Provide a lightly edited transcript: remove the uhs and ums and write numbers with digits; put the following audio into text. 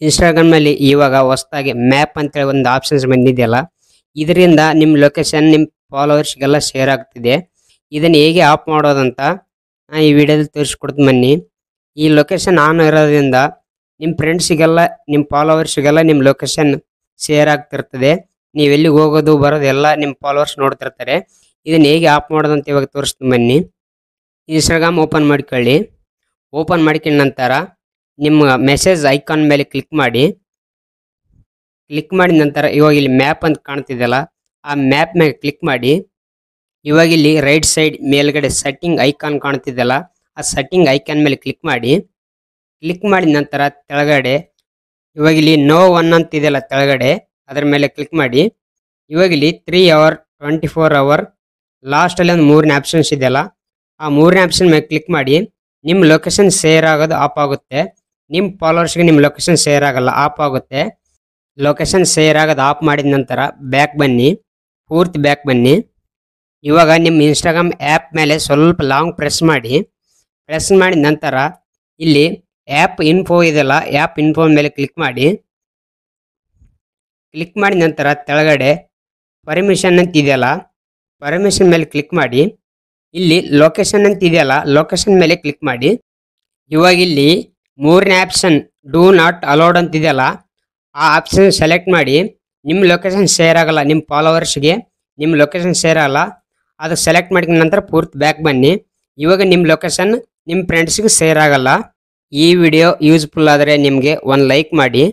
Instagram ನಲ್ಲಿ ಇವಾಗ ಹೊಸದಾಗಿ ಮ್ಯಾಪ್ ಅಂತ ಹೇಳಿ ಒಂದು ಆಪ್ಷನ್ಸ್ ಬಂದಿದೆಯಲ್ಲ, ಇದರಿಂದ ನಿಮ್ಮ ಲೊಕೇಶನ್ ನಿಮ್ಮ ಫಾಲೋವರ್ಸ್ಗೆಲ್ಲ ಶೇರ್ ಆಗ್ತಿದೆ. ಇದನ್ನ ಹೇಗೆ ಆಫ್ ಮಾಡೋದಂತ ಈ ವಿಡಿಯೋದಲ್ಲಿ ತೋರಿಸ್ಕೊಡ್ತೀನಿ ಬನ್ನಿ. ಈ ಲೊಕೇಶನ್ ಆನ್ ಇರೋದ್ರಿಂದ ನಿಮ್ಮ ಫ್ರೆಂಡ್ಸಿಗೆಲ್ಲ ನಿಮ್ಮ ಫಾಲೋವರ್ಸ್ಗೆಲ್ಲ ನಿಮ್ಮ ಲೊಕೇಶನ್ ಶೇರ್ ಆಗ್ತಿರ್ತದೆ. ನೀವು ಎಲ್ಲಿಗೆ ಹೋಗೋದು ಬರೋದು ಎಲ್ಲ ನಿಮ್ಮ ಫಾಲೋವರ್ಸ್ ನೋಡ್ತಿರ್ತಾರೆ. ಇದನ್ನ ಹೇಗೆ ಆಫ್ ಮಾಡೋದಂತ ಇವಾಗ ತೋರಿಸ್ತೀನಿ ಬನ್ನಿ. ಇನ್ಸ್ಟಾಗ್ರಾಮ್ ಓಪನ್ ಮಾಡ್ಕೊಳ್ಳಿ. ಓಪನ್ ಮಾಡ್ಕೊಂಡ ನಂತರ ನಿಮ್ಮ ಮೆಸೇಜ್ ಐಕಾನ್ ಮೇಲೆ ಕ್ಲಿಕ್ ಮಾಡಿ. ಕ್ಲಿಕ್ ಮಾಡಿದ ನಂತರ ಇವಾಗ ಇಲ್ಲಿ ಮ್ಯಾಪ್ ಅಂತ ಕಾಣ್ತಿದೆಯಲ್ಲ, ಆ ಮ್ಯಾಪ್ ಮೇಲೆ ಕ್ಲಿಕ್ ಮಾಡಿ. ಇವಾಗ ಇಲ್ಲಿ ರೈಟ್ ಸೈಡ್ ಮೇಲ್ಗಡೆ ಸೆಟ್ಟಿಂಗ್ ಐಕಾನ್ ಕಾಣ್ತಿದೆಯಲ್ಲ, ಆ ಸೆಟ್ಟಿಂಗ್ ಐಕಾನ್ ಮೇಲೆ ಕ್ಲಿಕ್ ಮಾಡಿ. ಕ್ಲಿಕ್ ಮಾಡಿದ ನಂತರ ಕೆಳಗಡೆ ಇವಾಗ ಇಲ್ಲಿ ನೋ ಒನ್ ಅಂತ ಇದೆಯಲ್ಲ ಕೆಳಗಡೆ, ಅದರ ಮೇಲೆ ಕ್ಲಿಕ್ ಮಾಡಿ. ಇವಾಗ ಇಲ್ಲಿ 3 hour 24 hour ಲಾಸ್ಟಲ್ಲಿ ಒಂದು 3 ಆಪ್ಷನ್ಸ್ ಇದೆಯಲ್ಲ, ಆ 3 ಆಪ್ಷನ್ ಮೇಲೆ ಕ್ಲಿಕ್ ಮಾಡಿ. ನಿಮ್ಮ ಲೊಕೇಶನ್ ಶೇರ್ ಆಗೋದು ಆಫ್ ಆಗುತ್ತೆ. ನಿಮ್ಮ ಫಾಲೋವರ್ಸ್ಗೆ ನಿಮ್ಮ ಲೊಕೇಶನ್ ಶೇರ್ ಆಗಲ್ಲ, ಆಫ್ ಆಗುತ್ತೆ. ಲೊಕೇಶನ್ ಶೇರ್ ಆಗೋದು ಆಫ್ ಮಾಡಿದ ನಂತರ ಬ್ಯಾಕ್ ಬನ್ನಿ, ಪೂರ್ತಿ ಬ್ಯಾಕ್ ಬನ್ನಿ. ಇವಾಗ ನಿಮ್ಮ ಇನ್ಸ್ಟಾಗ್ರಾಮ್ ಆ್ಯಪ್ ಮೇಲೆ ಸ್ವಲ್ಪ ಲಾಂಗ್ ಪ್ರೆಸ್ ಮಾಡಿ. ಪ್ರೆಸ್ ಮಾಡಿದ ನಂತರ ಇಲ್ಲಿ ಆ್ಯಪ್ ಇನ್ಫೋ ಇದೆಯಲ್ಲ, ಆ್ಯಪ್ ಇನ್ಫೋ ಮೇಲೆ ಕ್ಲಿಕ್ ಮಾಡಿ. ಕ್ಲಿಕ್ ಮಾಡಿದ ನಂತರ ಕೆಳಗಡೆ ಪರ್ಮಿಷನ್ ಅಂತ ಇದೆಯಲ್ಲ, ಪರ್ಮಿಷನ್ ಮೇಲೆ ಕ್ಲಿಕ್ ಮಾಡಿ. ಇಲ್ಲಿ ಲೊಕೇಶನ್ ಅಂತ ಇದೆಯಲ್ಲ, ಲೊಕೇಶನ್ ಮೇಲೆ ಕ್ಲಿಕ್ ಮಾಡಿ. ಇವಾಗ ಇಲ್ಲಿ 3ನೇ ಆಪ್ಷನ್ ಡೂ ನಾಟ್ ಅಲೌಡ್ ಅಂತ ಇದೆಯಲ್ಲ, ಆ ಆಪ್ಷನ್ ಸೆಲೆಕ್ಟ್ ಮಾಡಿ. ನಿಮ್ಮ ಲೊಕೇಶನ್ ಶೇರ್ ಆಗಲ್ಲ, ನಿಮ್ಮ ಫಾಲೋವರ್ಸ್ಗೆ ನಿಮ್ಮ ಲೊಕೇಶನ್ ಶೇರ್ ಆಗಲ್ಲ, ಅದು ಸೆಲೆಕ್ಟ್ ಮಾಡಿದ ನಂತರ ಪೂರ್ತಿ ಬ್ಯಾಕ್ ಬನ್ನಿ. ಇವಾಗ ನಿಮ್ಮ ಲೊಕೇಶನ್ ನಿಮ್ಮ ಫ್ರೆಂಡ್ಸ್ಗೆ ಶೇರ್ ಆಗಲ್ಲ. ಈ ವಿಡಿಯೋ ಯೂಸ್ಫುಲ್ ಆದರೆ ನಿಮಗೆ ಒಂದು ಲೈಕ್ ಮಾಡಿ.